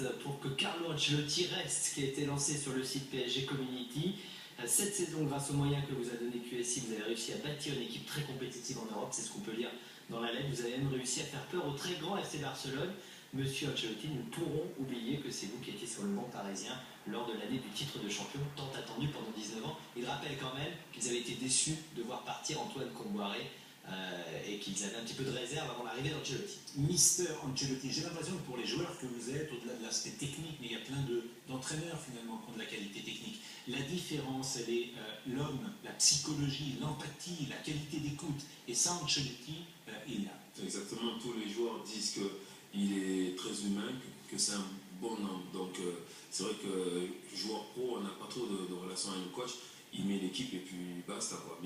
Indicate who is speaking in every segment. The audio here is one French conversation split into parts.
Speaker 1: date pour que Carlo Ancelotti reste, qui a été lancé sur le site PSG Community. Cette saison, grâce aux moyens que vous a donné QSI, vous avez réussi à bâtir une équipe très compétitive en Europe, c'est ce qu'on peut lire dans la lettre. Vous avez même réussi à faire peur au très grand FC Barcelone. Monsieur Ancelotti, nous ne pourrons oublier que c'est vous qui étiez sur le banc parisien lors de l'année du titre de champion, tant attendu pendant 19 ans. Il rappelle quand même qu'ils avaient été déçus de voir partir Antoine Kombouaré et qu'ils avaient un petit peu de réserve avant l'arrivée d'Ancelotti.
Speaker 2: Mister Ancelotti, j'ai l'impression que pour les joueurs que vous êtes, au-delà de l'aspect technique, mais il y a plein d'entraîneurs finalement qui ont de la qualité technique. La différence, elle est l'homme, la psychologie, l'empathie, la qualité d'écoute. Et ça, Ancelotti, il l'a.
Speaker 3: Exactement, tous les joueurs disent qu'il est très humain, que c'est un bon homme. Donc c'est vrai que joueur pro, on n'a pas trop de relation avec le coach. Il met l'équipe et puis basta quoi.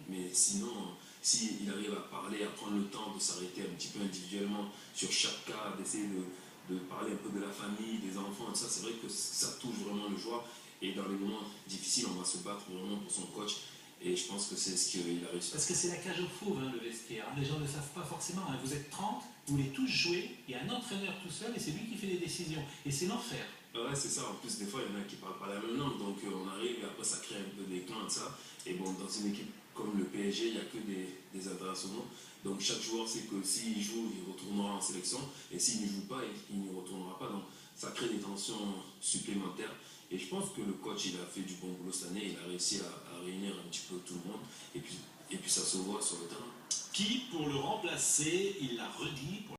Speaker 3: Mais sinon, s'il arrive à parler, à prendre le temps de s'arrêter un petit peu individuellement sur chaque cas, d'essayer de parler un peu de la famille, des enfants, ça, c'est vrai que ça touche vraiment le joueur. Et dans les moments difficiles, on va se battre vraiment pour son coach. Et je pense que c'est ce qu'il a réussi.
Speaker 2: Parce que c'est la cage aux fauves, le vestiaire. Les gens ne savent pas forcément. Vous êtes 30, vous voulez tous jouer, il y a un entraîneur tout seul et c'est lui qui fait les décisions. Et c'est l'enfer.
Speaker 3: Ouais, c'est ça. En plus, des fois, il y en a qui ne parlent pas la même langue. Donc, on arrive et après, ça crée un peu des clans de ça. Et bon, dans une équipe comme le PSG, il n'y a que des internationaux. Donc, chaque joueur sait que s'il joue, il retournera en sélection. Et s'il ne joue pas, il n'y retournera pas. Donc, ça crée des tensions supplémentaires. Et je pense que le coach, il a fait du bon boulot cette année. Il a réussi à réunir un petit peu tout le monde. Et puis ça se voit sur le terrain.
Speaker 2: Qui, pour le remplacer, il l'a redit, pour